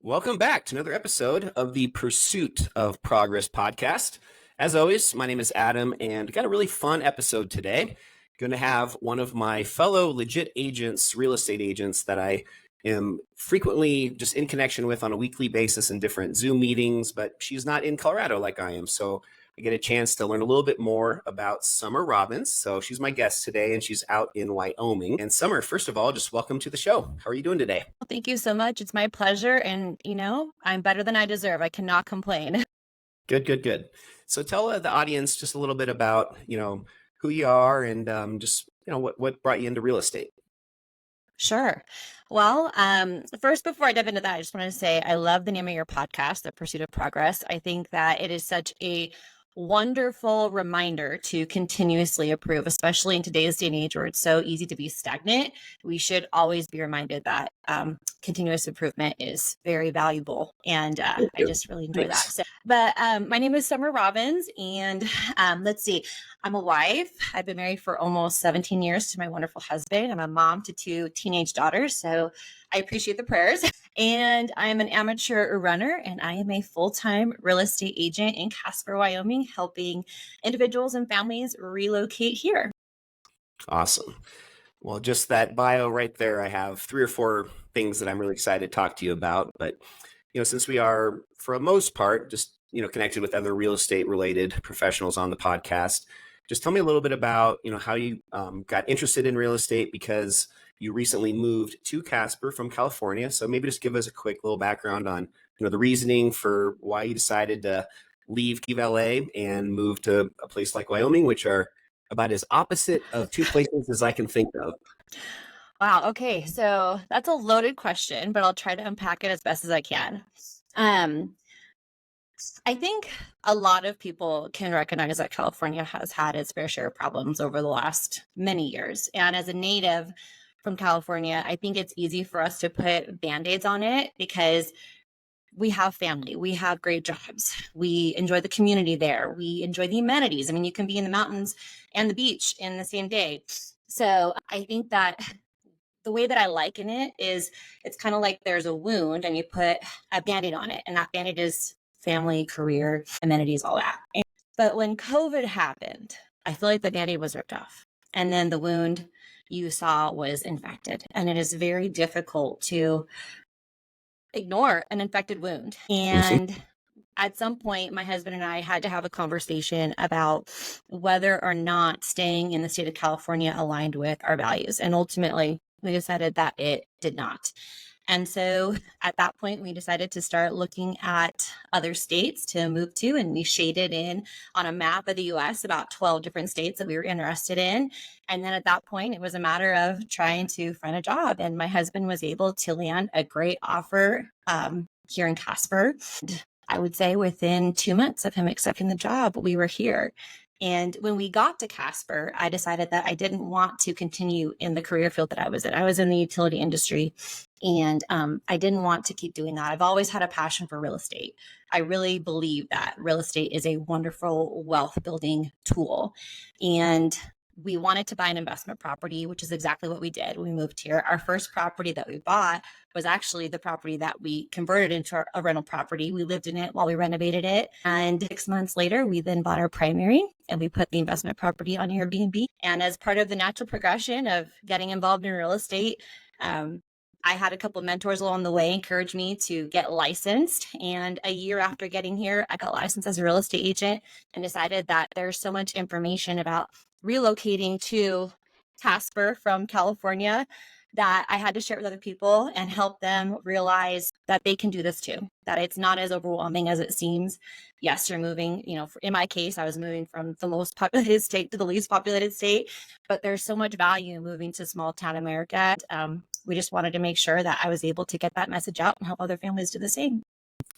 Welcome back to another episode of the Pursuit of Progress podcast. As always, my name is Adam, and got a really fun episode today. Going to have one of my fellow legit agents, real estate agents that I am frequently just in connection with on a weekly basis in different Zoom meetings, but she's not in Colorado like I am. So I get a chance to learn a little bit more about Summer Robbins. So she's my guest today, and she's out in Wyoming. And Summer, first of all, just welcome to the show. How are you doing today? Well, thank you so much. It's my pleasure. And, I'm better than I deserve. I cannot complain. Good. So tell the audience just a little bit about, who you are and just, what brought you into real estate. Sure. Well, first, before I dive into that, I just want to say I love the name of your podcast, The Pursuit of Progress. I think that it is such a wonderful reminder to continuously improve, especially in today's day and age where it's so easy to be stagnant. We should always be reminded that continuous improvement is very valuable. And I just really enjoy that. But my name is Summer Robbins, and let's see, I'm a wife. I've been married for almost 17 years to my wonderful husband. I'm a mom to two teenage daughters, so I appreciate the prayers. And I'm an amateur runner, and I am a full-time real estate agent in Casper, Wyoming, helping individuals and families relocate here. Awesome. Well, just that bio right there, I have 3 or 4 things that I'm really excited to talk to you about. But, since we are, for the most part, just, connected with other real estate related professionals on the podcast, just tell me a little bit about, how you got interested in real estate, because you recently moved to Casper from California. So maybe just give us a quick little background on, the reasoning for why you decided to leave LA and move to a place like Wyoming, which are about as opposite of 2 places as I can think of. Wow. Okay. So that's a loaded question, but I'll try to unpack it as best as I can. I think a lot of people can recognize that California has had its fair share of problems over the last many years. And as a native from California, I think it's easy for us to put Band-Aids on it because we have family, we have great jobs, we enjoy the community there, we enjoy the amenities. I mean, you can be in the mountains and the beach in the same day. So I think that the way that I liken it is it's kind of like there's a wound and you put a Band-Aid on it, and that Band-Aid is family, career, amenities, all that. But when COVID happened, I feel like the Band-Aid was ripped off. And then the wound you saw was infected. And it is very difficult to ignore an infected wound. And at some point, my husband and I had to have a conversation about whether or not staying in the state of California aligned with our values. And ultimately, we decided that it did not. And so at that point, we decided to start looking at other states to move to, and we shaded in on a map of the US about 12 different states that we were interested in. And then at that point, it was a matter of trying to find a job. And my husband was able to land a great offer here in Casper. I would say within 2 months of him accepting the job, we were here. And when we got to Casper, I decided that I didn't want to continue in the career field that I was in. I was in the utility industry, and I didn't want to keep doing that. I've always had a passion for real estate. I really believe that real estate is a wonderful wealth building tool. And we wanted to buy an investment property, which is exactly what we did when we moved here. Our first property that we bought was actually the property that we converted into a rental property. We lived in it while we renovated it. And 6 months later, we then bought our primary and we put the investment property on Airbnb. And as part of the natural progression of getting involved in real estate, I had a couple of mentors along the way encourage me to get licensed. And a year after getting here, I got licensed as a real estate agent and decided that there's so much information about relocating to Casper from California that I had to share with other people and help them realize that they can do this too, that it's not as overwhelming as it seems. Yes, you're moving, in my case, I was moving from the most populated state to the least populated state, but there's so much value in moving to small town America. We just wanted to make sure that I was able to get that message out and help other families do the same.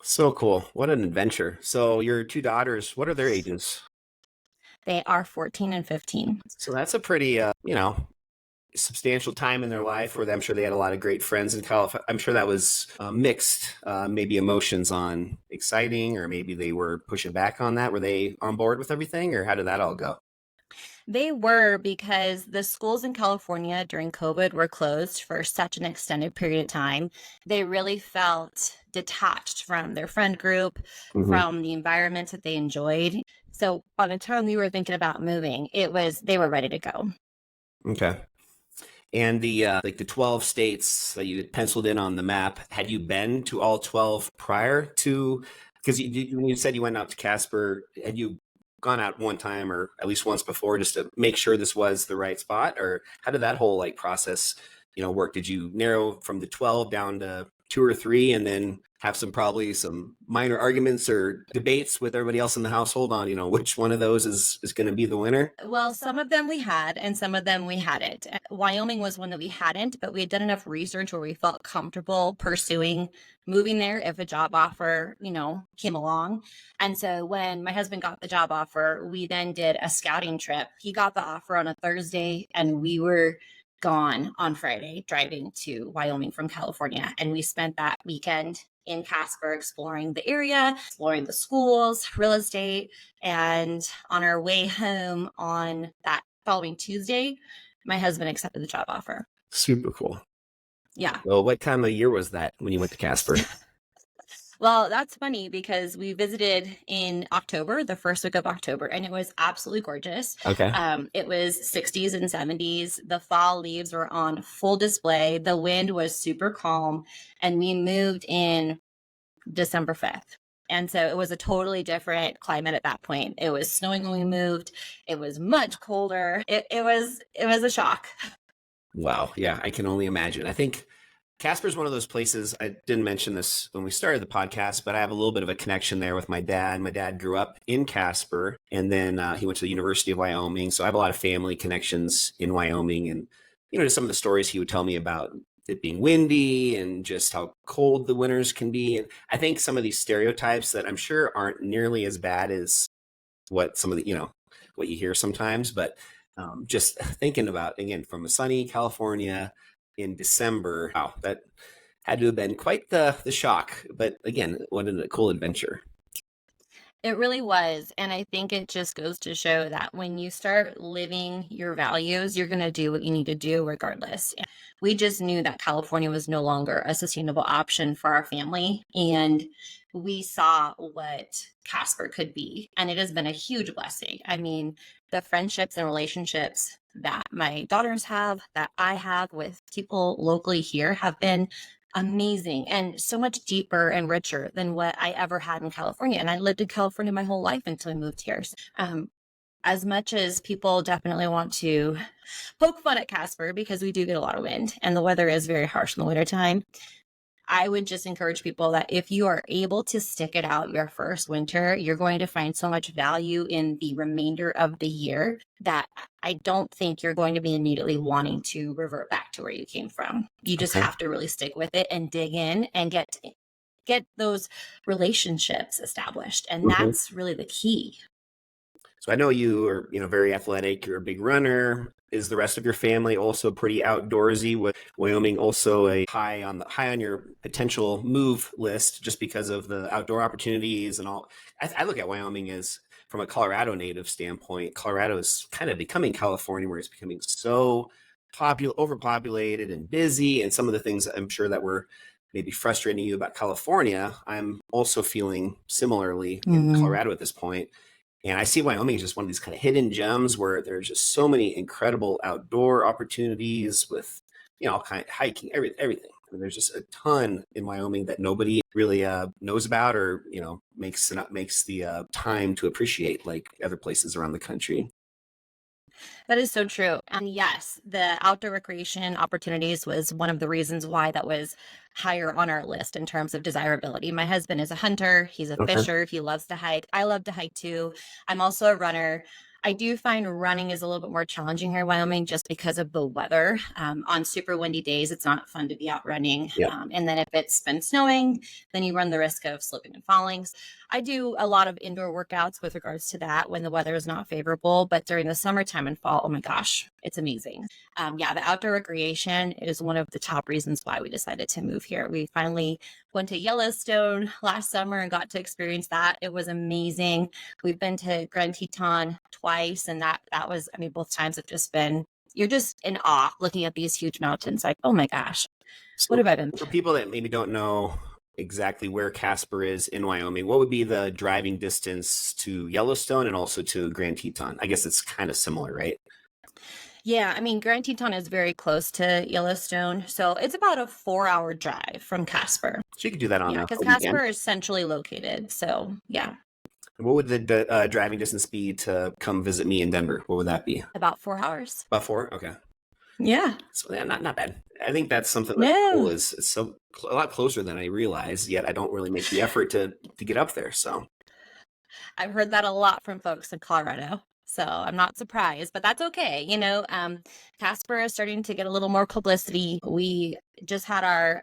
So cool. What an adventure. So your 2 daughters, what are their ages? They are 14 and 15. So that's a pretty, substantial time in their life where I'm sure they had a lot of great friends in California. I'm sure that was mixed, maybe emotions on exciting, or maybe they were pushing back on that. Were they on board with everything, or how did that all go? They were, because the schools in California during COVID were closed for such an extended period of time. They really felt detached from their friend group, Hmm. from the environments that they enjoyed. So by the time we were thinking about moving, they were ready to go. Okay. And the like the 12 states that you had penciled in on the map, had you been to all 12 prior to, because when you said you went out to Casper, had you gone out one time or at least once before just to make sure this was the right spot? Or how did that whole like process, work? Did you narrow from the 12 down to two or three and then have probably some minor arguments or debates with everybody else in the household on, which one of those is going to be the winner? Well, some of them we had, and some of them we hadn't. Wyoming was one that we hadn't, but we had done enough research where we felt comfortable pursuing moving there if a job offer, came along. And so when my husband got the job offer, we then did a scouting trip. He got the offer on a Thursday, and we were gone on Friday driving to Wyoming from California. And we spent that weekend in Casper exploring the area, exploring the schools, real estate. And on our way home on that following Tuesday, my husband accepted the job offer. Super cool. Yeah. Well, what time of year was that when you went to Casper? Well, that's funny because we visited in October, the first week of October, and it was absolutely gorgeous. Okay. It was 60s and 70s. The fall leaves were on full display. The wind was super calm, and we moved in December 5th. And so it was a totally different climate at that point. It was snowing when we moved. It was much colder. It was a shock. Wow. Yeah, I can only imagine. I think Casper's one of those places. I didn't mention this when we started the podcast, but I have a little bit of a connection there with my dad. My dad grew up in Casper, and then he went to the University of Wyoming. So I have a lot of family connections in Wyoming, and just some of the stories he would tell me about it being windy and just how cold the winters can be. And I think some of these stereotypes that I'm sure aren't nearly as bad as what some of the what you hear sometimes, but just thinking about, again, from a sunny California in December, wow, that had to have been quite the shock. But again, what a cool adventure. It really was. And I think it just goes to show that when you start living your values, you're going to do what you need to do regardless. We just knew that California was no longer a sustainable option for our family. And we saw what Casper could be. And it has been a huge blessing. I mean, the friendships and relationships that my daughters have, that I have with people locally here, have been amazing and so much deeper and richer than what I ever had in California. And I lived in California my whole life until I moved here. As much as people definitely want to poke fun at Casper because we do get a lot of wind and the weather is very harsh in the wintertime, I would just encourage people that if you are able to stick it out your first winter, you're going to find so much value in the remainder of the year that I don't think you're going to be immediately wanting to revert back to where you came from. You just Okay. have to really stick with it and dig in and get those relationships established. And that's really the key. So I know you are, very athletic. You're a big runner. Is the rest of your family also pretty outdoorsy? With Wyoming also a high on your potential move list, just because of the outdoor opportunities and all. I look at Wyoming as, from a Colorado native standpoint, Colorado is kind of becoming California, where it's becoming so overpopulated and busy, and some of the things I'm sure that were maybe frustrating you about California, I'm also feeling similarly in Colorado at this point. And I see Wyoming as just one of these kind of hidden gems where there's just so many incredible outdoor opportunities with, all kind of hiking, everything. And there's just a ton in Wyoming that nobody really knows about, or makes the time to appreciate like other places around the country. That is so true. And yes, the outdoor recreation opportunities was one of the reasons why that was higher on our list in terms of desirability. My husband is a hunter, he's a Okay. fisher, he loves to hike. I love to hike too. I'm also a runner. I do find running is a little bit more challenging here in Wyoming just because of the weather. On super windy days, it's not fun to be out running. Yep. And then if it's been snowing, then you run the risk of slipping and falling. I do a lot of indoor workouts with regards to that when the weather is not favorable. But during the summertime and fall, oh my gosh, It's amazing. Yeah, the outdoor recreation is one of the top reasons why we decided to move here. We finally went to Yellowstone last summer and got to experience that. It was amazing. We've been to Grand Teton twice, and that was, I mean, both times have just been, you're just in awe looking at these huge mountains. Like, oh my gosh, what So have I been? for people that maybe don't know exactly where Casper is in Wyoming, what would be the driving distance to Yellowstone and also to Grand Teton? I guess it's kind of similar, right? Yeah, I mean, Grand Teton is very close to Yellowstone, so it's about a 4-hour drive from Casper. So you could do that on Yeah, a because weekend. Casper is centrally located. So yeah, What would the driving distance be to come visit me in Denver? What would that be? about 4 hours. About 4? Okay. Yeah. So yeah, not bad. I think that's something that's cool. No, Is it's so a lot closer than I realized. Yet I don't really make the effort to get up there. So I've heard that a lot from folks in Colorado. So I'm not surprised, but that's okay. Casper is starting to get a little more publicity. We just had our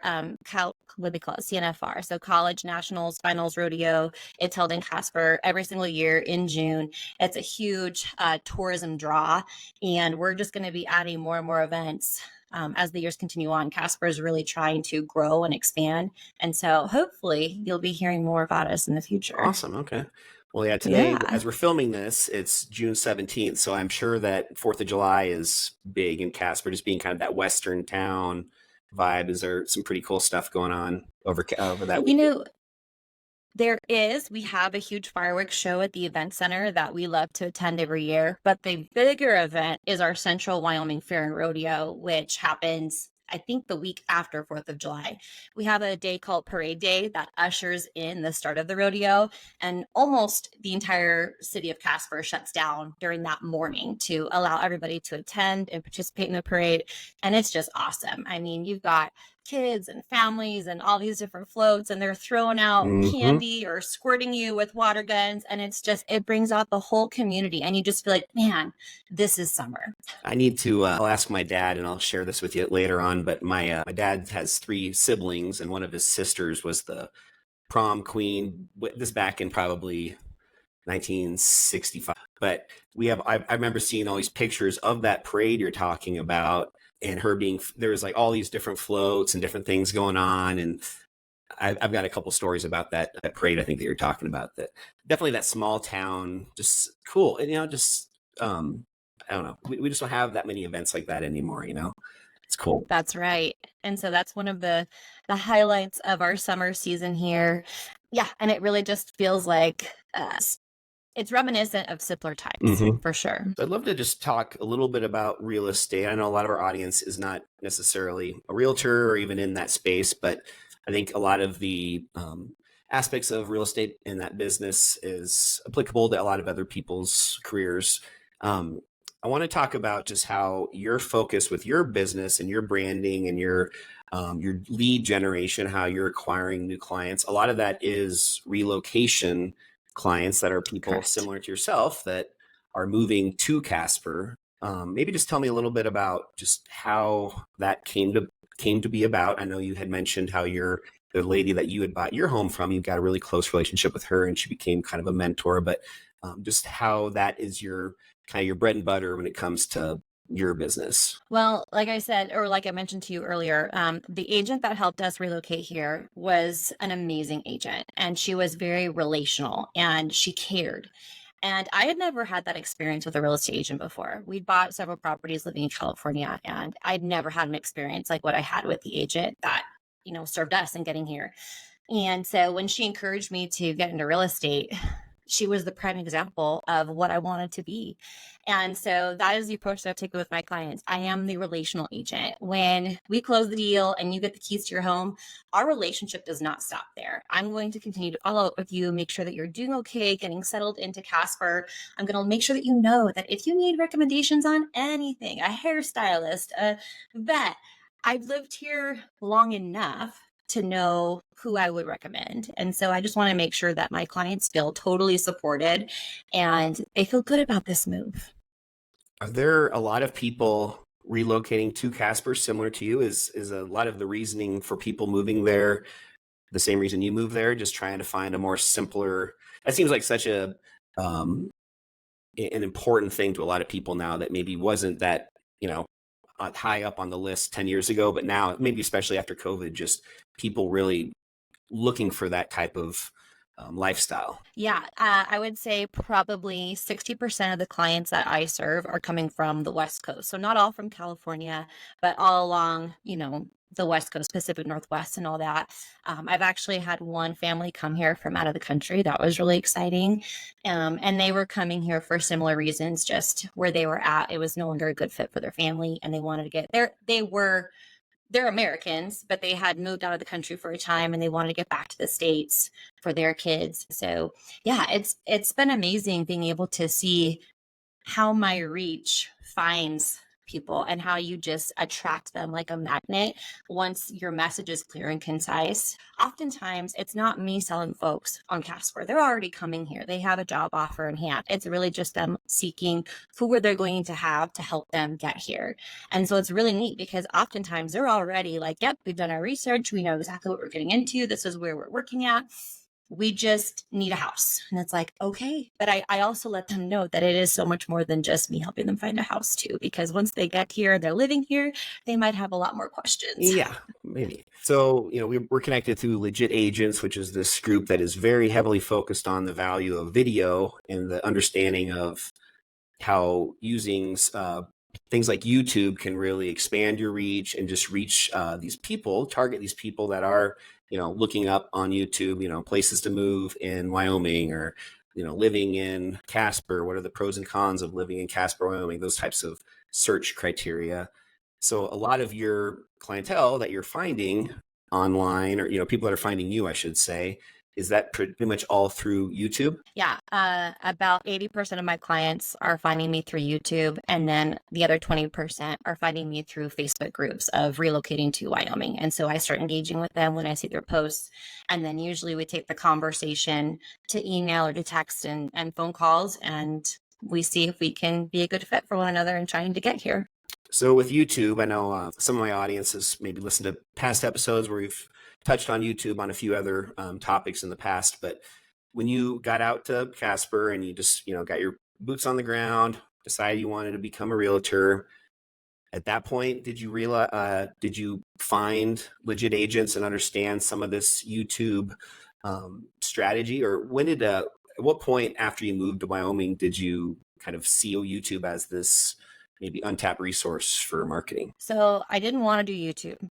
what they call it, CNFR, so College Nationals Finals Rodeo. It's held in Casper every single year in June. It's a huge tourism draw, and we're just going to be adding more and more events. As the years continue on, Casper is really trying to grow and expand. And so hopefully you'll be hearing more about us in the future. awesome. Okay. Well, yeah. Today, Yeah. as we're filming this, it's June 17th. So I'm sure that 4th of July is big in Casper, just being kind of that Western town vibe. Is there some pretty cool stuff going on over that You weekend? know, we have a huge fireworks show at the event center that we love to attend every year. But the bigger event is our Central Wyoming Fair and Rodeo, which happens, I think, the week after 4th of July. We have a day called Parade Day that ushers in the start of the rodeo, and almost the entire city of Casper shuts down during that morning to allow everybody to attend and participate in the parade. And it's just awesome. I mean, you've got kids and families and all these different floats, and they're throwing out Hmm. candy or squirting you with water guns, and it brings out the whole community, and you just feel like, man, this is summer. I need to. I'll ask my dad, and I'll share this with you later on. But my dad has 3 siblings, and one of his sisters was the prom queen. This back in probably 1965. But I remember seeing all these pictures of that parade you're talking about, and her being there was like all these different floats and different things going on, and I've got a couple stories about that parade. I think that you're talking about that. Definitely that small town, just cool, and just I don't know. We just don't have that many events like that anymore. It's cool. That's right. And so that's one of the highlights of our summer season here. Yeah, and it really just feels like it's reminiscent of simpler times Hmm. for sure. I'd love to just talk a little bit about real estate. I know a lot of our audience is not necessarily a realtor or even in that space, but I think a lot of the aspects of real estate in that business is applicable to a lot of other people's careers. Um, I want to talk about just how your focus with your business and your branding and your lead generation, how you're acquiring new clients. A lot of that is relocation clients that are people Correct. similar to yourself that are moving to Casper. Maybe just tell me a little bit about just how that came to be about. I know you had mentioned how the lady that you had bought your home from, you got a really close relationship with her, and she became kind of a mentor. But just how that is your kind of your bread and butter when it comes to your business. Well, like I said, or like I mentioned to you earlier, the agent that helped us relocate here was an amazing agent, and she was very relational and she cared. And I had never had that experience with a real estate agent before. We'd bought several properties living in California, and I'd never had an experience like what I had with the agent that, served us in getting here. And so when she encouraged me to get into real estate, she was the prime example of what I wanted to be. And so that is the approach that I've taken with my clients. I am the relational agent. When we close the deal and you get the keys to your home, our relationship does not stop there. I'm going to continue to follow up with you, make sure that you're doing okay, getting settled into Casper. I'm going to make sure that you know that if you need recommendations on anything, a hairstylist, a vet, I've lived here long enough to know who I would recommend. And so I just want to make sure that my clients feel totally supported and they feel good about this move. Are there a lot of people relocating to Casper similar to you? Is a lot of the reasoning for people moving there the same reason you moved there, just trying to find a more simpler? That seems like such um, an important thing to a lot of people now that maybe wasn't that you know, high up on the list 10 years ago, but now maybe especially after COVID, just people really looking for that type of lifestyle. Yeah, I would say probably 60% of the clients that I serve are coming from the West Coast. So not all from California, but all along, the West Coast, Pacific Northwest, and all that. I've actually had one family come here from out of the country. That was really exciting. And they were coming here for similar reasons, just where they were at. It was no longer a good fit for their family, and they wanted to get there. They're Americans, but they had moved out of the country for a time and they wanted to get back to the States for their kids. So yeah, it's been amazing being able to see how my reach finds people and how you just attract them like a magnet once your message is clear and concise. Oftentimes, it's not me selling folks on Casper. They're already coming here. They have a job offer in hand. It's really just them seeking who are they going to have to help them get here. And so it's really neat because oftentimes they're already like, yep, we've done our research. We know exactly what we're getting into. This is where we're working at. We just need a house. And it's like, okay. But I also let them know that it is so much more than just me helping them find a house too, because once they get here, they're living here, they might have a lot more questions. Yeah, maybe. So, we're connected through Legit Agents, which is this group that is very heavily focused on the value of video and the understanding of how using things like YouTube can really expand your reach and just reach these people, target these people that are, looking up on YouTube, places to move in Wyoming or, living in Casper. What are the pros and cons of living in Casper, Wyoming? Those types of search criteria. So a lot of your clientele that you're finding online, or, people that are finding you, I should say, is that pretty much all through YouTube? Yeah, about 80% of my clients are finding me through YouTube, and then the other 20% are finding me through Facebook groups of relocating to Wyoming. And so I start engaging with them when I see their posts, and then usually we take the conversation to email or to text and phone calls, and we see if we can be a good fit for one another in trying to get here. So with YouTube, I know some of my audiences maybe listened to past episodes where we've touched on YouTube on a few other topics in the past. But when you got out to Casper and you just, got your boots on the ground, decided you wanted to become a realtor, at that point, did you find Legit Agents and understand some of this YouTube strategy? Or at what point after you moved to Wyoming did you kind of see YouTube as this maybe untapped resource for marketing? So I didn't want to do YouTube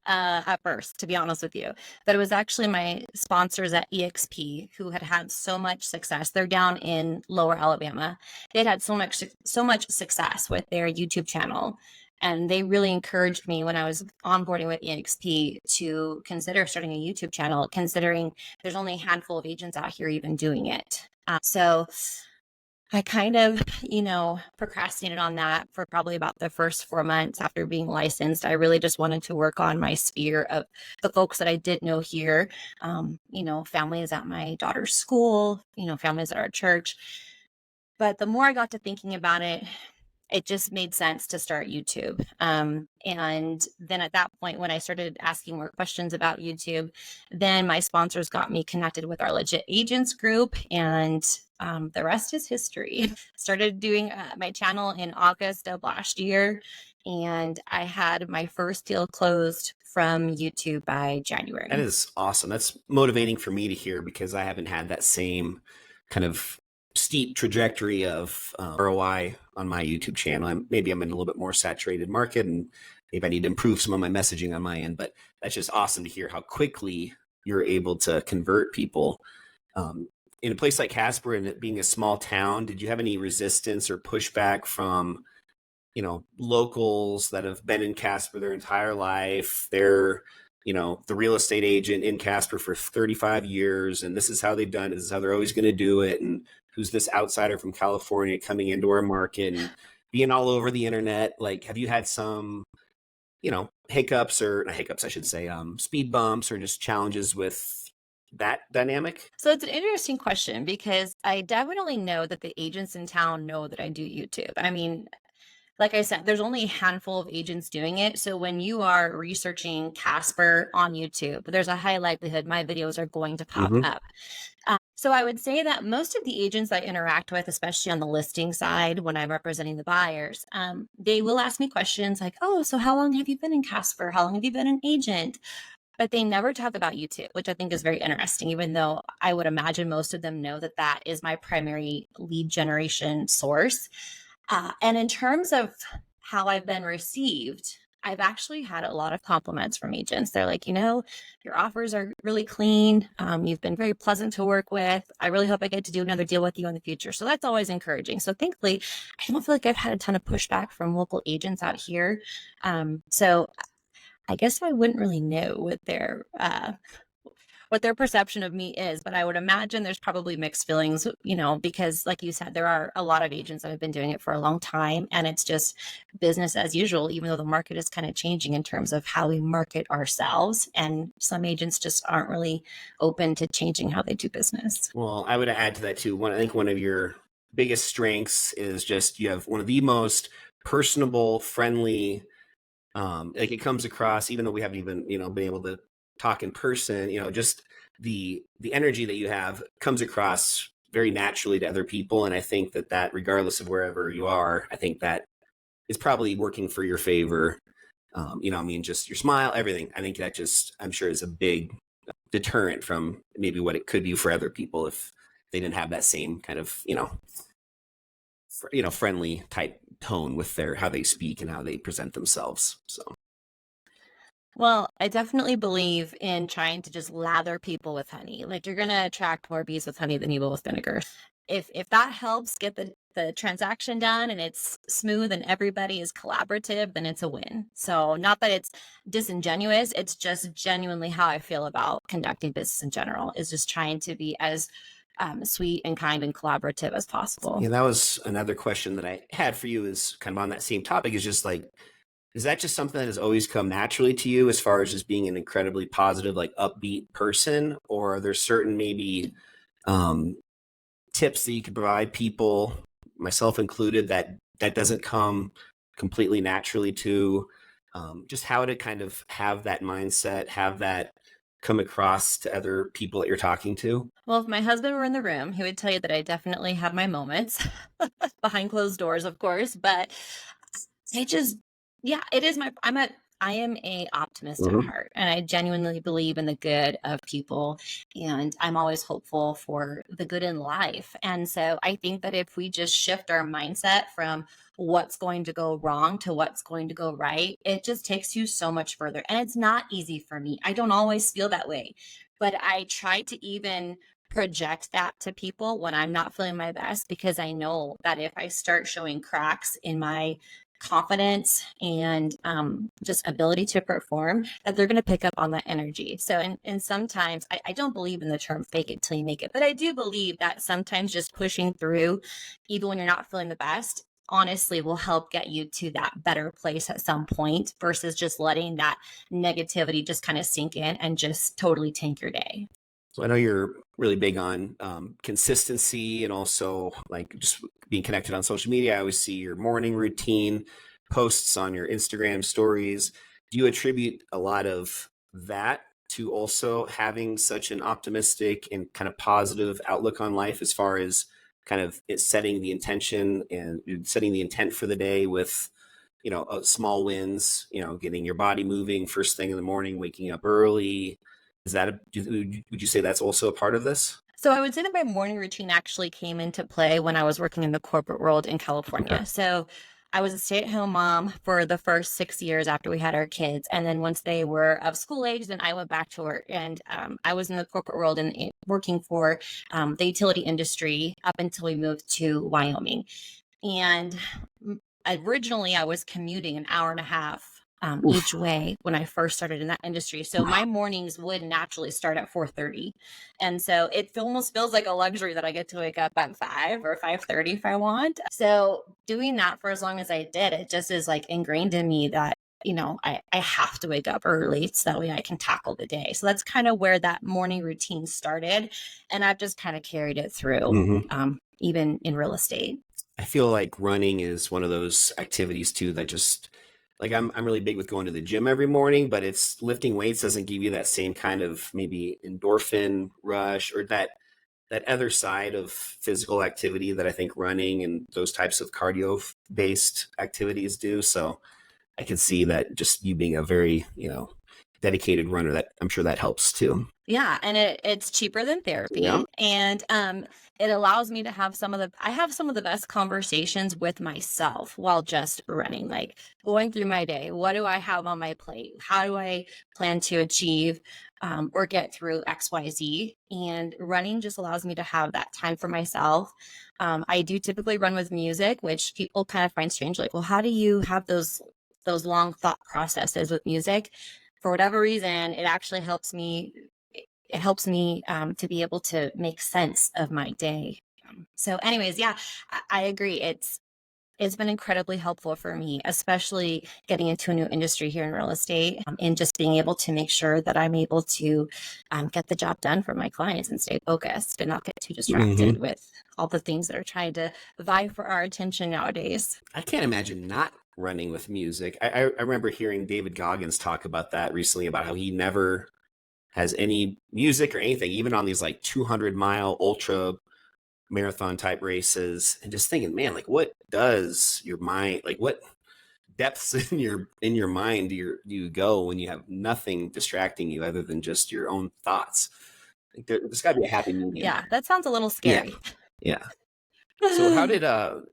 at first, to be honest with you. But it was actually my sponsors at EXP who had had so much success. They're down in Lower Alabama. They'd had so much success with their YouTube channel. And they really encouraged me when I was onboarding with EXP to consider starting a YouTube channel, considering there's only a handful of agents out here even doing it. So I kind of, procrastinated on that for probably about the first 4 months after being licensed. I really just wanted to work on my sphere of the folks that I did know here, families at my daughter's school, families at our church. But the more I got to thinking about it, it just made sense to start YouTube. And then at that point, when I started asking more questions about YouTube, then my sponsors got me connected with our Legit Agents group, and the rest is history. Started doing my channel in August of last year, and I had my first deal closed from YouTube by January. That is awesome. That's motivating for me to hear because I haven't had that same kind of steep trajectory of ROI on my YouTube channel. Maybe I'm in a little bit more saturated market and maybe I need to improve some of my messaging on my end, but that's just awesome to hear how quickly you're able to convert people. In a place like Casper and it being a small town, did you have any resistance or pushback from, locals that have been in Casper their entire life? They're, the real estate agent in Casper for 35 years, and this is how they've done it. This is how they're always going to do it. And who's this outsider from California coming into our market and being all over the internet? Like, have you had some, hiccups or not hiccups, I should say, speed bumps or just challenges with that dynamic? So it's an interesting question because I definitely know that the agents in town know that I do YouTube. I mean, like I said, there's only a handful of agents doing it. So when you are researching Casper on YouTube, there's a high likelihood my videos are going to pop up. So I would say that most of the agents I interact with, especially on the listing side, when I'm representing the buyers, they will ask me questions like, "Oh, so how long have you been in Casper? How long have you been an agent?" But they never talk about YouTube, which I think is very interesting, even though I would imagine most of them know that that is my primary lead generation source. And in terms of how I've been received, I've actually had a lot of compliments from agents. They're like, your offers are really clean. You've been very pleasant to work with. I really hope I get to do another deal with you in the future. So that's always encouraging. So thankfully, I don't feel like I've had a ton of pushback from local agents out here. So I guess I wouldn't really know what their perception of me is, but I would imagine there's probably mixed feelings, because like you said, there are a lot of agents that have been doing it for a long time and it's just business as usual, even though the market is kind of changing in terms of how we market ourselves. And some agents just aren't really open to changing how they do business. Well, I would add to that too. I think one of your biggest strengths is just you have one of the most personable, friendly, like it comes across, even though we haven't even, been able to talk in person, just the energy that you have comes across very naturally to other people. And I think that regardless of wherever you are, I think that is probably working for your favor. Just your smile, everything. I think that just, I'm sure, is a big deterrent from maybe what it could be for other people if they didn't have that same kind of, friendly type tone with their how they speak and how they present themselves. So Well, I definitely believe in trying to just lather people with honey. Like you're gonna attract more bees with honey than you will with vinegar. If that helps get the transaction done and it's smooth and everybody is collaborative, then it's a win. So not that it's disingenuous, it's just genuinely how I feel about conducting business in general, is just trying to be as sweet and kind and collaborative as possible. yeah, that was another question that I had for you, is kind of on that same topic, is just like, is that just something that has always come naturally to you as far as just being an incredibly positive, like upbeat person? Or are there certain maybe um, tips that you could provide people, myself included, that doesn't come completely naturally to just how to kind of have that mindset, have that come across to other people that you're talking to? Well, if my husband were in the room, he would tell you that I definitely have my moments behind closed doors, of course, but I just, yeah, it is I am a optimist at Mhm. heart, and I genuinely believe in the good of people, and I'm always hopeful for the good in life. And so I think that if we just shift our mindset from what's going to go wrong to what's going to go right, it just takes you so much further. And it's not easy for me. I don't always feel that way, but I try to even project that to people when I'm not feeling my best, because I know that if I start showing cracks in my confidence and just ability to perform, that they're going to pick up on that energy. So, and sometimes I don't believe in the term fake it till you make it, but I do believe that sometimes just pushing through, even when you're not feeling the best, honestly will help get you to that better place at some point versus just letting that negativity just kind of sink in and just totally tank your day. So I know you're really big on consistency and also like just being connected on social media. I always see your morning routine posts on your Instagram stories. Do you attribute a lot of that to also having such an optimistic and kind of positive outlook on life, as far as kind of setting the intention and setting the intent for the day with, small wins, getting your body moving first thing in the morning, waking up early? Is that would you say that's also a part of this? So I would say that my morning routine actually came into play when I was working in the corporate world in Okay. California. So I was a stay-at-home mom for the first 6 years after we had our kids, and then once they were of school age, then I went back to work. And I was in the corporate world and working for the utility industry up until we moved to Wyoming. And originally, I was commuting an hour and a half each Oof. way when I first started in that industry. So my mornings would naturally start at 4:30, and so it almost feels like a luxury that I get to wake up at 5 or 5:30 if I want. So doing that for as long as I did, it just is like ingrained in me that I have to wake up early so that way I can tackle the day. So that's kind of where that morning routine started, and I've just kind of carried it through, Mhm. even in real estate. I feel like running is one of those activities too that just, like, I'm really big with going to the gym every morning, but it's lifting weights doesn't give you that same kind of maybe endorphin rush or that that other side of physical activity that I think running and those types of cardio based activities do. So I can see that just you being a very, dedicated runner, that I'm sure that helps too. Yeah, and it's cheaper than Yeah. therapy, and it allows me to have I have some of the best conversations with myself while just running, like going through my day. What do I have on my plate? How do I plan to achieve or get through XYZ? And running just allows me to have that time for myself. I do typically run with music, which people kind of find strange. Like, well, how do you have those long thought processes with music? For whatever reason, it actually helps me to be able to make sense of my day. So anyways, yeah, I agree. It's been incredibly helpful for me, especially getting into a new industry here in real estate, and just being able to make sure that I'm able to get the job done for my clients and stay focused and not get too distracted with all the things that are trying to vie for our attention nowadays. I can't imagine not running with music. I remember hearing David Goggins talk about that recently, about how he never has any music or anything, even on these like 200-mile ultra marathon type races, and just thinking, man, like what does your mind, like what depths in your mind do you go when you have nothing distracting you other than just your own thoughts? Like there's got to be a happy medium Yeah, there. that sounds a little Yeah, scary. yeah. So how did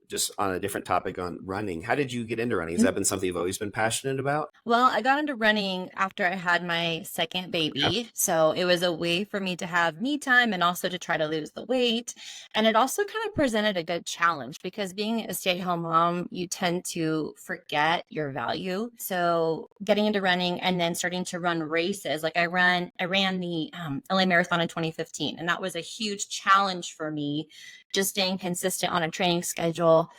just on a different topic on running, how did you get into running? Has that been something you've always been passionate about? Well, I got into running after I had my second Okay. baby. So it was a way for me to have me time and also to try to lose the weight. And it also kind of presented a good challenge because being a stay-at-home mom, you tend to forget your value. So getting into running and then starting to run races, like I ran the LA Marathon in 2015, and that was a huge challenge for me, just staying consistent on a training schedule.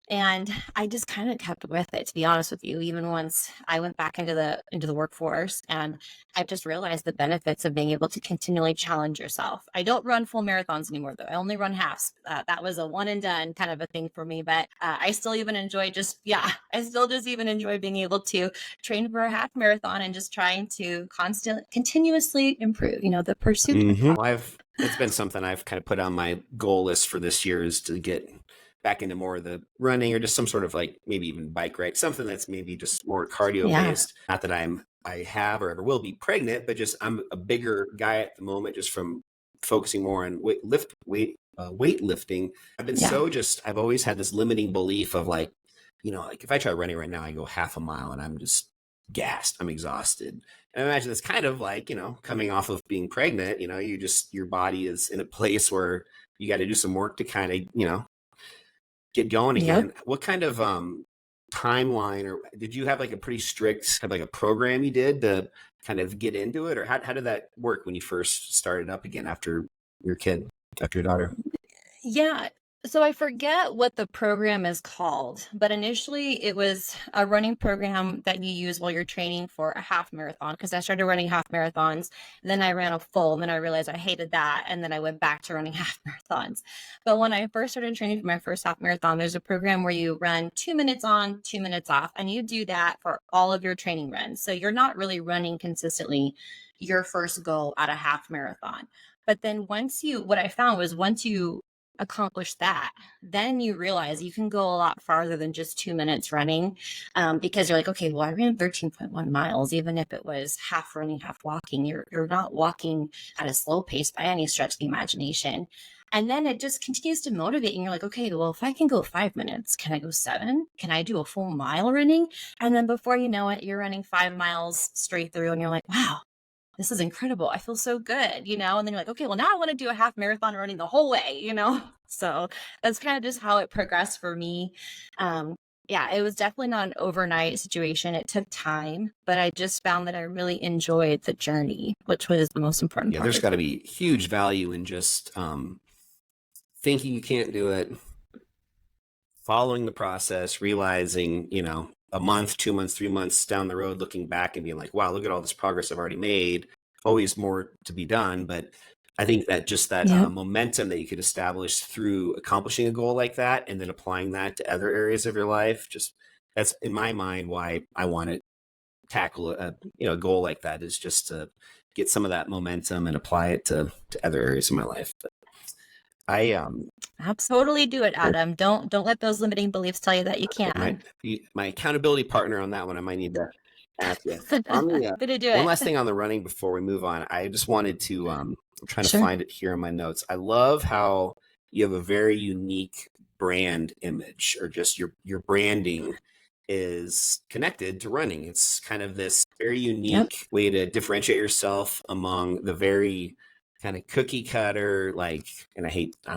And I just kind of kept with it, to be honest with you, even once I went back into the workforce. And I've just realized the benefits of being able to continually challenge yourself. I don't run full marathons anymore, though. I only run halves. That was a one and done kind of a thing for me. But I still even enjoy I still just even enjoy being able to train for a half marathon and just trying to continuously improve, the pursuit of Well, it's been something I've kind of put on my goal list for this year, is to get back into more of the running, or just some sort of like maybe even bike ride, something that's maybe just more cardio yeah, based. Not that I have or ever will be pregnant, but just I'm a bigger guy at the moment, just from focusing more on weightlifting. I've been yeah, I've always had this limiting belief of like, like if I try running right now, I go half a mile and I'm just gassed, I'm exhausted. And I imagine it's kind of like, coming off of being pregnant, your body is in a place where you got to do some work to kind of, get going yep. again. What kind of timeline, or did you have like a pretty strict kind of like a program you did to kind of get into it, or how did that work when you first started up again after after your daughter? Yeah. So I forget what the program is called, but initially it was a running program that you use while you're training for a half marathon, because I started running half marathons. Then I ran a full, and then I realized I hated that. And then I went back to running half marathons. But when I first started training for my first half marathon, there's a program where you run 2 minutes on, 2 minutes off, and you do that for all of your training runs. So you're not really running consistently your first goal at a half marathon. But then what I found was once you accomplish that, then you realize you can go a lot farther than just 2 minutes running, because you're like, okay, well, I ran 13.1 miles, even if it was half running, half walking. You're not walking at a slow pace by any stretch of the imagination. And then it just continues to motivate. And you're like, okay, well, if I can go 5 minutes, can I go 7? Can I do a full mile running? And then before you know it, you're running 5 miles straight through, and you're like, wow, this is incredible. I feel so good. And then you're like, okay, well, now I want to do a half marathon running the whole way. So that's kind of just how it progressed for me. Yeah, it was definitely not an overnight situation. It took time, but I just found that I really enjoyed the journey, which was the most important Yeah, there's part. got to be huge value in just thinking you can't do it, following the process, realizing, a month, 2 months, 3 months down the road, looking back and being like, wow, look at all this progress I've already made. Always more to be done. But I think that just that Yep. momentum that you could establish through accomplishing a goal like that and then applying that to other areas of your life, just that's in my mind why I want to tackle a goal like that, is just to get some of that momentum and apply it to other areas of my life. Totally do it, Adam. Don't let those limiting beliefs tell you that you my can. my accountability partner on that one, I might need to ask you. On the Gonna do one it. last thing on the running before we move on, I just wanted to I'm trying to Sure. find it here in my notes. I love how you have a very unique brand image, or just your branding is connected to running. It's kind of this very Yep. unique way to differentiate yourself among the very kind of cookie cutter, like, and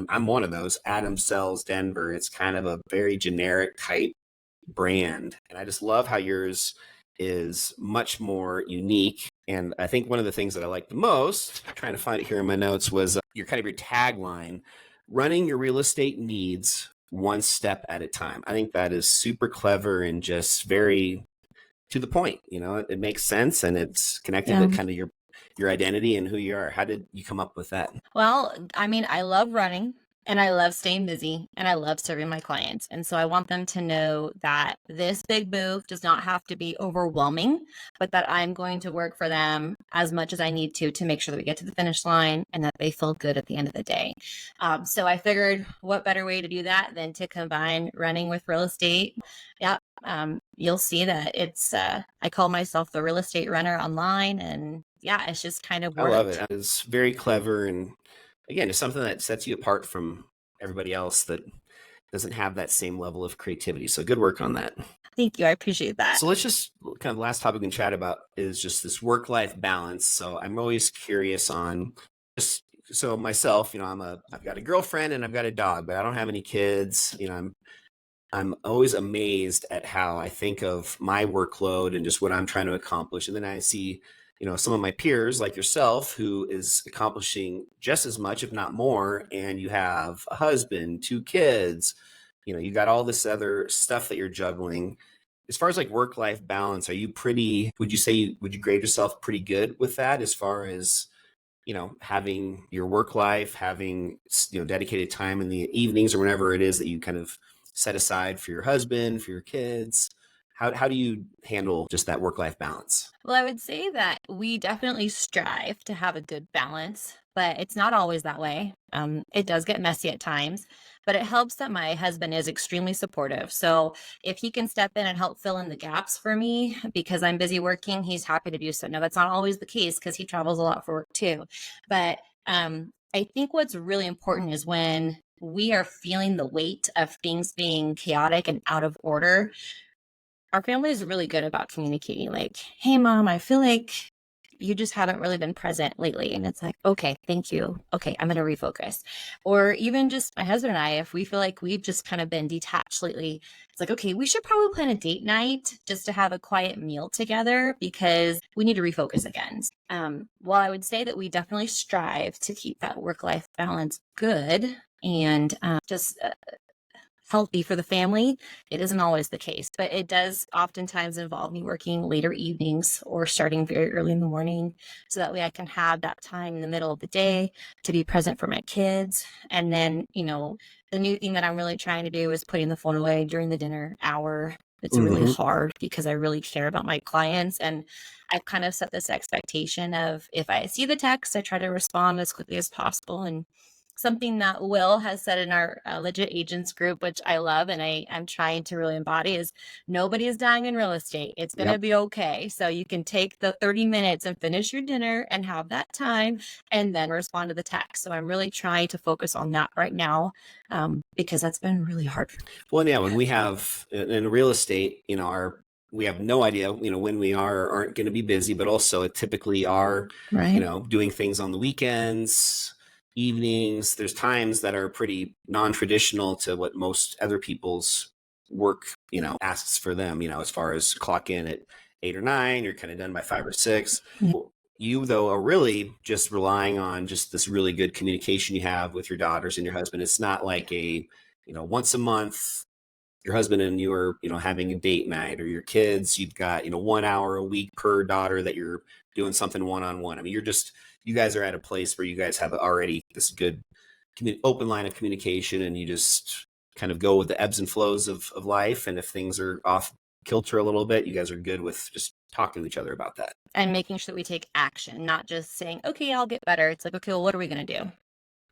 I'm one of those, Adam sells Denver. It's kind of a very generic type brand. And I just love how yours is much more unique. And I think one of the things that I like the most, I'm trying to find it here in my notes, was your kind of your tagline, running your real estate needs one step at a time. I think that is super clever and just very to the point. It makes sense, and it's connected Yeah. to kind of your identity and who you are. How did you come up with that? Well, I mean, I love running and I love staying busy and I love serving my clients. And so I want them to know that this big move does not have to be overwhelming, but that I'm going to work for them as much as I need to make sure that we get to the finish line and that they feel good at the end of the day. So I figured what better way to do that than to combine running with real estate. Yeah. You'll see that I call myself the real estate runner online, and yeah, it's just kind of I love worked. it. It's very clever, and again, it's something that sets you apart from everybody else that doesn't have that same level of creativity. So good work on that. Thank you. I appreciate that. So let's just kind of the last topic we can chat about is just this work-life balance. So I'm always curious on just so myself, I've got a girlfriend and I've got a dog, but I don't have any kids. I'm always amazed at how I think of my workload and just what I'm trying to accomplish. And then I see, some of my peers like yourself who is accomplishing just as much, if not more. And you have a husband, two kids, you got all this other stuff that you're juggling. As far as like work-life balance, would you grade yourself pretty good with that as far as, having your work life, having, dedicated time in the evenings or whenever it is that you kind of set aside for your husband, for your kids? How do you handle just that work-life balance? Well, I would say that we definitely strive to have a good balance, but it's not always that way. It does get messy at times, but it helps that my husband is extremely supportive. So if he can step in and help fill in the gaps for me because I'm busy working, he's happy to do so. Now, that's not always the case because he travels a lot for work too. But I think what's really important is when we are feeling the weight of things being chaotic and out of order, our family is really good about communicating, like, hey mom, I feel like you just haven't really been present lately. And it's like, okay, thank you. Okay, I'm going to refocus. Or even just my husband and I, if we feel like we've just kind of been detached lately, it's like, okay, we should probably plan a date night just to have a quiet meal together because we need to refocus again. Well, I would say that we definitely strive to keep that work life balance good and just healthy for the family. It isn't always the case, but it does oftentimes involve me working later evenings or starting very early in the morning so that way I can have that time in the middle of the day to be present for my kids. And then, the new thing that I'm really trying to do is putting the phone away during the dinner hour. It's really Mm-hmm. hard because I really care about my clients, and I've kind of set this expectation of if I see the text, I try to respond as quickly as possible. And something that Will has said in our legit agents group, which I love and I'm trying to really embody, is nobody is dying in real estate. It's going to Yep. be okay. So you can take the 30 minutes and finish your dinner and have that time and then respond to the text. So I'm really trying to focus on that right now because that's been really hard for me. Well, yeah, when we have in real estate, we have no idea, when we are or aren't going to be busy, but also it typically are, Right. doing things on the weekends, evenings. There's times that are pretty non-traditional to what most other people's work, asks for them, as far as clock in at 8 or 9, you're kind of done by 5 or 6. Yeah. You, though, are really just relying on just this really good communication you have with your daughters and your husband. It's not like once a month, your husband and you are, having a date night, or your kids, you've got, 1 hour a week per daughter that you're doing something one-on-one. I mean, you guys are at a place where you guys have already this good open line of communication, and you just kind of go with the ebbs and flows of life. And if things are off kilter a little bit, you guys are good with just talking to each other about that. And making sure that we take action, not just saying, okay, I'll get better. It's like, okay, well, what are we going to do?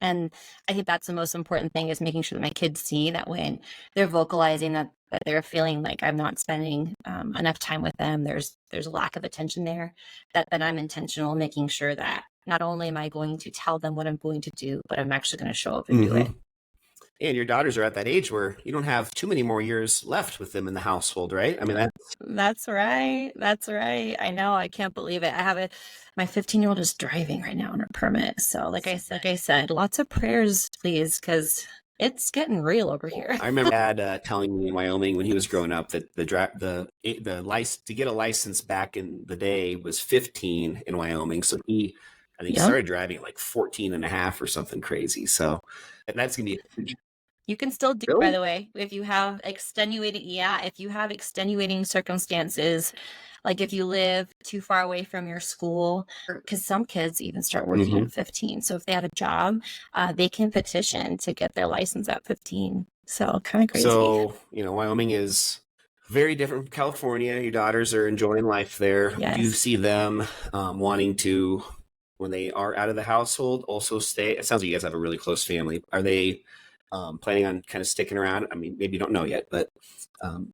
And I think that's the most important thing, is making sure that my kids see that when they're vocalizing that they're feeling like I'm not spending enough time with them, there's a lack of attention there, that I'm intentional, making sure that not only am I going to tell them what I'm going to do, but I'm actually going to show up and do it. And your daughters are at that age where you don't have too many more years left with them in the household, right? I mean, That's right. That's right. I know. I can't believe it. My 15-year-old is driving right now on her permit. So like I said, lots of prayers, please, because it's getting real over here. I remember Dad telling me in Wyoming when he was growing up that the license to get a license back in the day was 15 in Wyoming. So I think he Yep. started driving at like 14 and a half or something crazy. So that's going to be You can still do, really? by the way, if you have extenuating circumstances, like if you live too far away from your school, because some kids even start working at 15. So if they have a job, they can petition to get their license at 15. So kind of crazy. So, Wyoming is very different from California. Your daughters are enjoying life there. Yes. Do you see them wanting to, when they are out of the household, also stay? It sounds like you guys have a really close family. Are they planning on kind of sticking around? I mean, maybe you don't know yet, but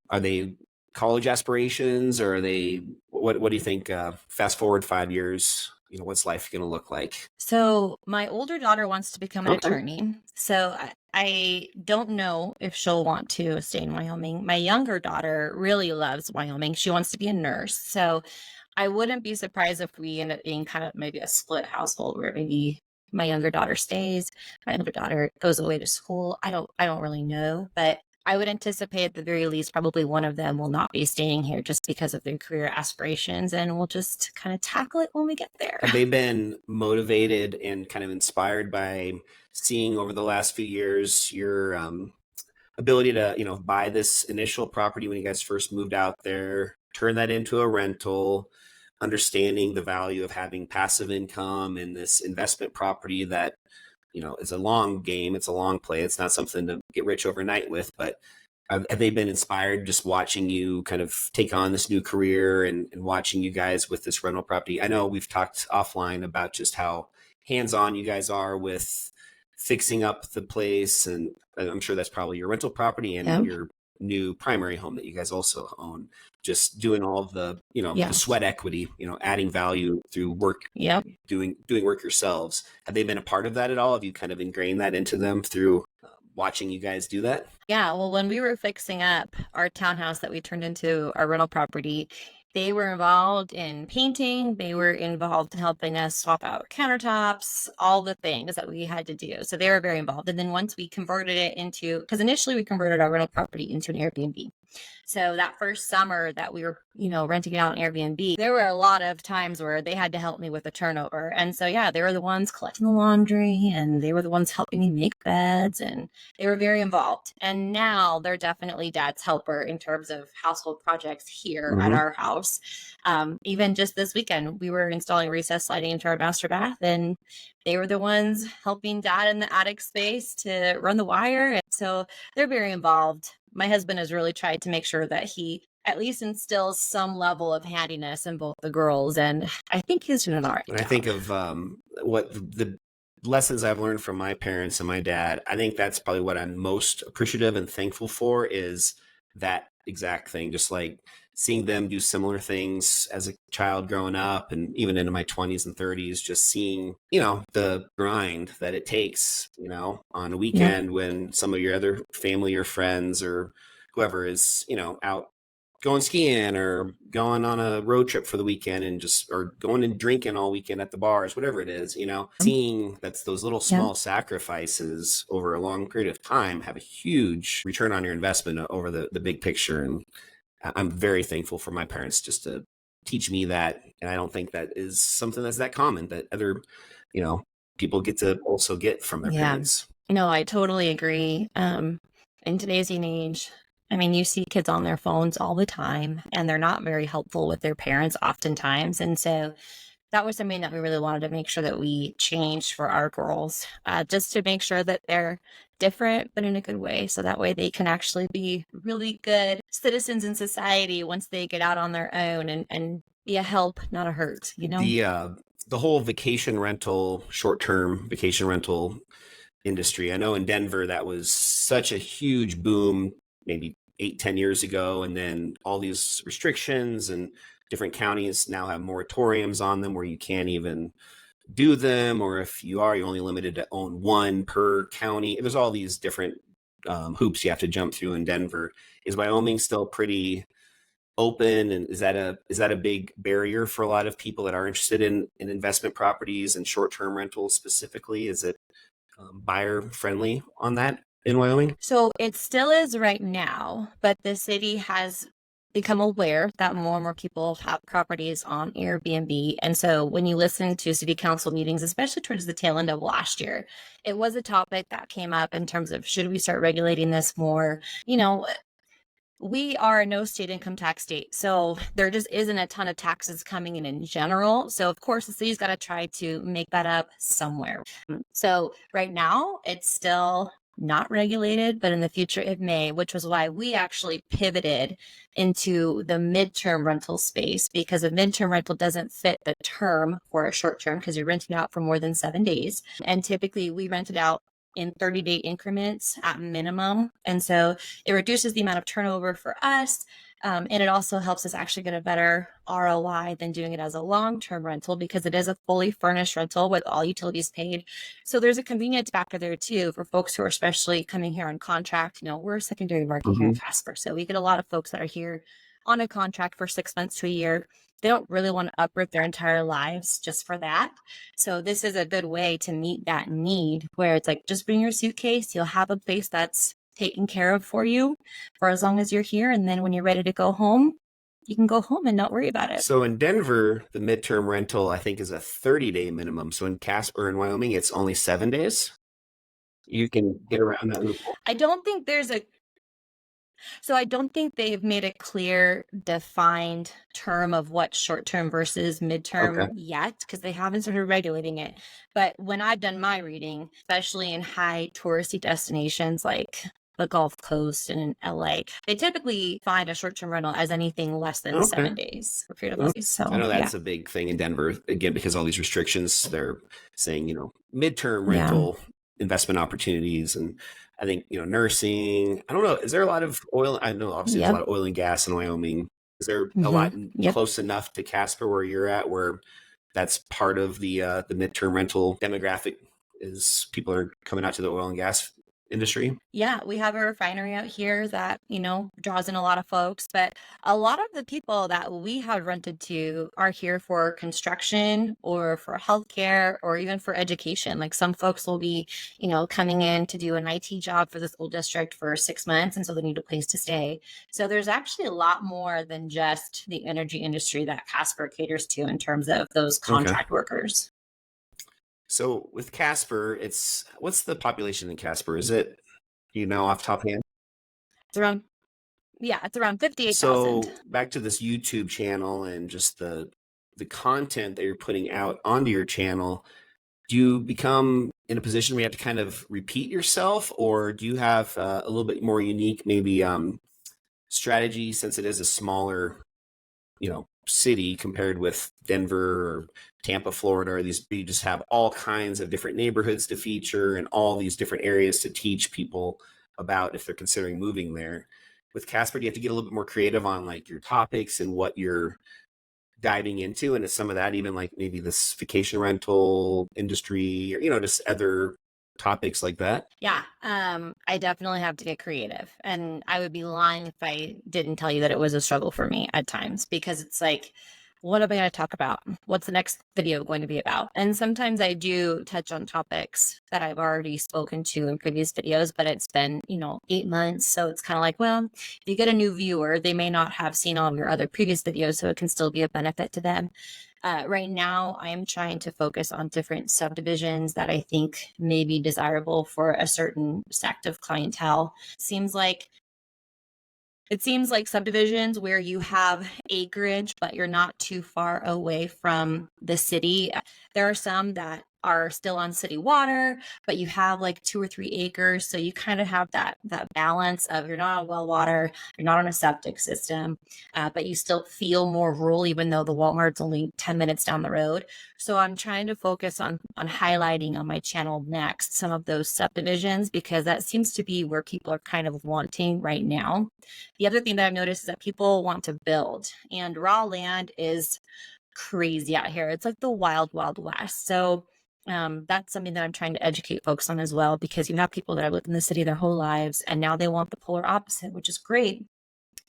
are they college aspirations, or are they, what do you think, fast forward 5 years, what's life going to look like? So my older daughter wants to become an attorney. So I don't know if she'll want to stay in Wyoming. My younger daughter really loves Wyoming. She wants to be a nurse. So I wouldn't be surprised if we end up being kind of maybe a split household, where maybe my younger daughter stays, my older daughter goes away to school. I don't really know, but I would anticipate at the very least probably one of them will not be staying here just because of their career aspirations, and we'll just kind of tackle it when we get there. Have they been motivated and kind of inspired by seeing over the last few years your ability to, buy this initial property when you guys first moved out there, turn that into a rental, understanding the value of having passive income in this investment property that, is a long game. It's a long play. It's not something to get rich overnight with, but have they been inspired just watching you kind of take on this new career and watching you guys with this rental property? I know we've talked offline about just how hands-on you guys are with fixing up the place, and I'm sure that's probably your rental property and your new primary home that you guys also own, just doing all of the, the sweat equity, adding value through work, doing work yourselves. Have they been a part of that at all? Have you kind of ingrained that into them through watching you guys do that? Yeah, well, when we were fixing up our townhouse that we turned into our rental property, they were involved in painting. They were involved in helping us swap out countertops, all the things that we had to do. So they were very involved. And then once we converted it into, because initially we converted our rental property into an Airbnb. So that first summer that we were, renting it out on Airbnb, there were a lot of times where they had to help me with the turnover. And so, yeah, they were the ones collecting the laundry, and they were the ones helping me make beds, and they were very involved. And now they're definitely Dad's helper in terms of household projects here at our house. Even just this weekend, we were installing recessed lighting into our master bath, and they were the ones helping Dad in the attic space to run the wire. And so they're very involved. My husband has really tried to make sure that he at least instills some level of handiness in both the girls, and I think he's doing an all right job. I think of what the lessons I've learned from my parents and my dad. I think that's probably what I'm most appreciative and thankful for, is that exact thing. Just like seeing them do similar things as a child growing up, and even into my 20s and 30s, just seeing, the grind that it takes, on a weekend when some of your other family or friends or whoever is, out going skiing or going on a road trip for the weekend, and or going and drinking all weekend at the bars, whatever it is, seeing that's those little small sacrifices over a long period of time have a huge return on your investment over the big picture. And I'm very thankful for my parents just to teach me that. And I don't think that is something that's that common that other, people get to also get from their parents. No, I totally agree. In today's age, I mean, you see kids on their phones all the time, and they're not very helpful with their parents oftentimes. And so that was something that we really wanted to make sure that we changed for our girls, just to make sure that they're different, but in a good way. So that way they can actually be really good citizens in society once they get out on their own, and be a help, not a hurt, The the whole vacation rental, short-term vacation rental industry. I know in Denver that was such a huge boom maybe 8-10 years ago, and then all these restrictions and different counties now have moratoriums on them where you can't even do them, or if you are, you're only limited to own one per county. There's all these different hoops you have to jump through in Denver. Is Wyoming still pretty open, and is that a big barrier for a lot of people that are interested in investment properties and short-term rentals specifically? Is it buyer friendly on that in Wyoming? So it still is right now, but the city has become aware that more and more people have properties on Airbnb. And so when you listen to city council meetings, especially towards the tail end of last year, it was a topic that came up in terms of, should we start regulating this more? We are a no state income tax state, so there just isn't a ton of taxes coming in general. So of course the city's got to try to make that up somewhere. So right now it's still not regulated, but in the future it may, which was why we actually pivoted into the midterm rental space, because a midterm rental doesn't fit the term for a short term because you're renting out for more than 7 days. And typically we rent it out in 30-day increments at minimum. And so it reduces the amount of turnover for us. And it also helps us actually get a better ROI than doing it as a long-term rental, because it is a fully furnished rental with all utilities paid. So there's a convenience factor there too for folks who are especially coming here on contract. We're a secondary market here in Casper. So we get a lot of folks that are here on a contract for 6 months to a year. They don't really want to uproot their entire lives just for that. So this is a good way to meet that need, where it's like, just bring your suitcase. You'll have a place that's taken care of for you for as long as you're here. And then when you're ready to go home, you can go home and not worry about it. So in Denver, the midterm rental, I think, is a 30-day minimum. So in Casper in Wyoming, it's only 7 days. You can get around that loophole. I don't think they've made a clear, defined term of what short-term versus midterm yet, because they haven't started regulating it. But when I've done my reading, especially in high touristy destinations like the Gulf Coast and in LA, they typically find a short-term rental as anything less than 7 days for a period of days. So I know that's a big thing in Denver, again, because all these restrictions, they're saying, midterm rental investment opportunities. And I think, nursing, I don't know, is there a lot of oil? I know obviously there's a lot of oil and gas in Wyoming. Is there a lot close enough to Casper where you're at, where that's part of the midterm rental demographic, is people are coming out to the oil and gas industry? Yeah, we have a refinery out here that, draws in a lot of folks, but a lot of the people that we have rented to are here for construction or for healthcare or even for education. Like some folks will be, coming in to do an IT job for the school district for 6 months, and so they need a place to stay. So there's actually a lot more than just the energy industry that Casper caters to in terms of those contract workers. So with Casper, what's the population in Casper? Is it, off the top of hand? It's around 58,000. So back to this YouTube channel and just the content that you're putting out onto your channel, do you become in a position where you have to kind of repeat yourself, or do you have a little bit more unique maybe strategy, since it is a smaller, city compared with Denver or Tampa, Florida, or you just have all kinds of different neighborhoods to feature and all these different areas to teach people about if they're considering moving there. With Casper, do you have to get a little bit more creative on like your topics and what you're diving into? And is some of that even like maybe this vacation rental industry, or, just other topics like that? Yeah, I definitely have to get creative. And I would be lying if I didn't tell you that it was a struggle for me at times, because it's like, what am I going to talk about? What's the next video going to be about? And sometimes I do touch on topics that I've already spoken to in previous videos, but it's been, 8 months. So it's kind of like, well, if you get a new viewer, they may not have seen all of your other previous videos, so it can still be a benefit to them. Right now, I'm trying to focus on different subdivisions that I think may be desirable for a certain sect of clientele. It seems like subdivisions where you have acreage, but you're not too far away from the city. There are some that are still on city water, but you have like 2 or 3 acres. So you kind of have that balance of you're not on well water, you're not on a septic system, but you still feel more rural, even though the Walmart's only 10 minutes down the road. So I'm trying to focus on highlighting on my channel next some of those subdivisions, because that seems to be where people are kind of wanting right now. The other thing that I've noticed is that people want to build, and raw land is crazy out here. It's like the wild, wild west. So that's something that I'm trying to educate folks on as well, because you have people that have lived in the city their whole lives and now they want the polar opposite, which is great.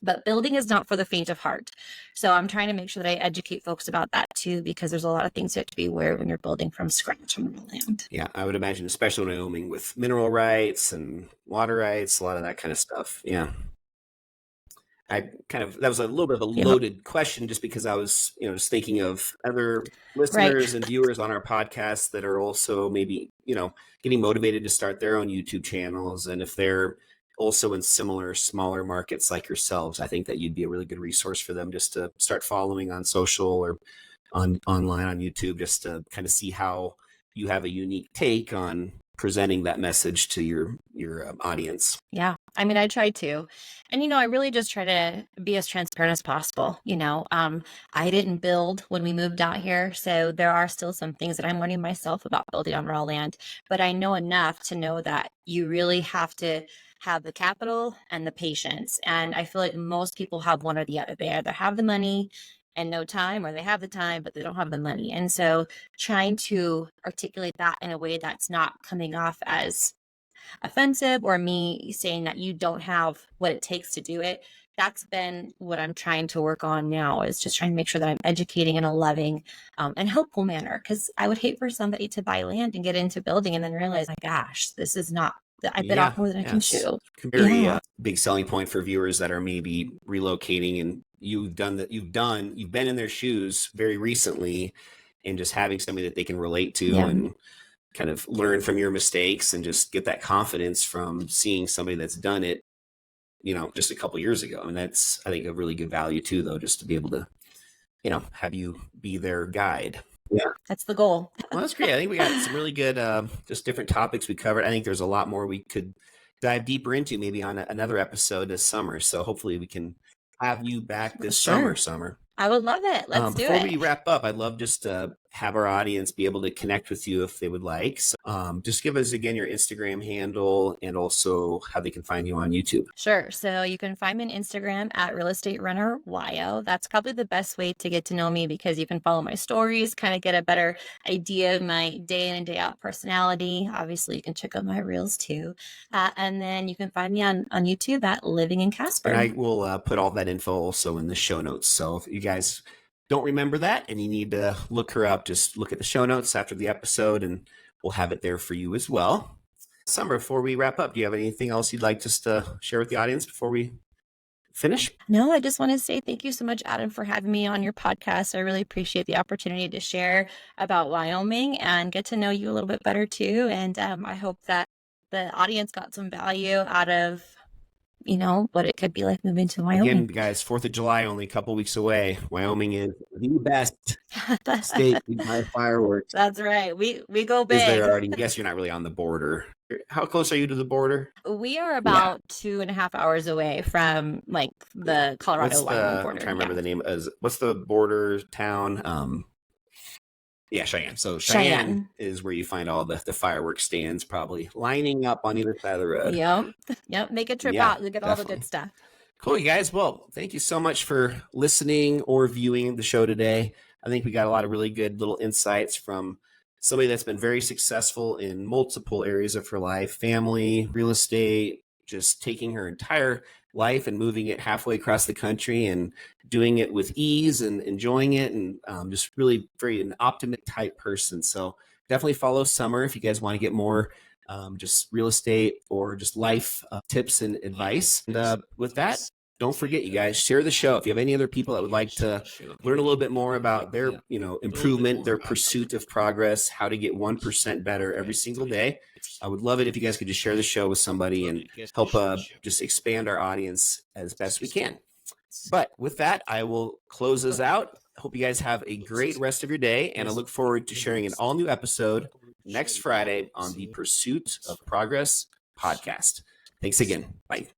But building is not for the faint of heart. So I'm trying to make sure that I educate folks about that too, because there's a lot of things you have to be aware of when you're building from scratch on the land. Yeah, I would imagine, especially in Wyoming with mineral rights and water rights, a lot of that kind of stuff. Yeah. That was a little bit of a Yep. loaded question just because I was, just thinking of other listeners and viewers on our podcast that are also maybe, getting motivated to start their own YouTube channels. And if they're also in similar smaller markets like yourselves, I think that you'd be a really good resource for them just to start following on social or online on YouTube, just to kind of see how you have a unique take on presenting that message to your audience. Yeah. I mean, I try to. And, I really just try to be as transparent as possible. I didn't build when we moved out here. So there are still some things that I'm learning myself about building on raw land. But I know enough to know that you really have to have the capital and the patience. And I feel like most people have one or the other. They either have the money and no time, or they have the time, but they don't have the money. And so trying to articulate that in a way that's not coming off as offensive or me saying that you don't have what it takes to do it. That's been what I'm trying to work on now, is just trying to make sure that I'm educating in a loving and helpful manner. Because I would hate for somebody to buy land and get into building and then realize, my gosh, this is not, I bit off more than I can chew. Very big selling point for viewers that are maybe relocating, and you've been in their shoes very recently, and just having somebody that they can relate to and kind of learn from your mistakes and just get that confidence from seeing somebody that's done it, just a couple years ago. And that's, I think, a really good value too, though, just to be able to, have you be their guide. Yeah. That's the goal. Well, that's great. I think we got some really good, just different topics we covered. I think there's a lot more we could dive deeper into maybe on another episode this summer. So hopefully we can have you back this summer. I would love it. Let's do it. Before we wrap up, I'd love just to have our audience be able to connect with you if they would like. So, just give us again your Instagram handle and also how they can find you on YouTube. Sure. So you can find me on Instagram at Real Estate Runner YO. That's probably the best way to get to know me, because you can follow my stories, kind of get a better idea of my day in and day out personality. Obviously, you can check out my reels too. And then you can find me on YouTube at Living in Casper. And I will put all that info also in the show notes. So if you guys don't remember that and you need to look her up, just look at the show notes after the episode and we'll have it there for you as well. Summer, before we wrap up, do you have anything else you'd like just to share with the audience before we finish? No, I just want to say thank you so much, Adam, for having me on your podcast. I really appreciate the opportunity to share about Wyoming and get to know you a little bit better too. And I hope that the audience got some value out of what it could be like moving to Wyoming. Again, guys, 4th of July, only a couple weeks away. Wyoming is the best state to buy fireworks. That's right. We go big. Is there already? I guess you're not really on the border. How close are you to the border? We are about 2.5 hours away from like the Colorado-Wyoming border. I'm trying to remember the name. What's the border town? Cheyenne. So Cheyenne is where you find all the fireworks stands probably lining up on either side of the road. Yep. Make a trip out. You'll get all the good stuff. Cool, you guys. Well, thank you so much for listening or viewing the show today. I think we got a lot of really good little insights from somebody that's been very successful in multiple areas of her life: family, real estate, just taking her entire life and moving it halfway across the country and doing it with ease and enjoying it, and just really very an optimistic type person. So definitely follow Summer if you guys want to get more just real estate or just life tips and advice. And with that, don't forget, you guys, share the show. If you have any other people that would like to learn a little bit more about their improvement, their pursuit of progress, how to get 1% better every single day, I would love it if you guys could just share the show with somebody and help just expand our audience as best we can. But with that, I will close us out. Hope you guys have a great rest of your day, and I look forward to sharing an all-new episode next Friday on the Pursuit of Progress podcast. Thanks again. Bye.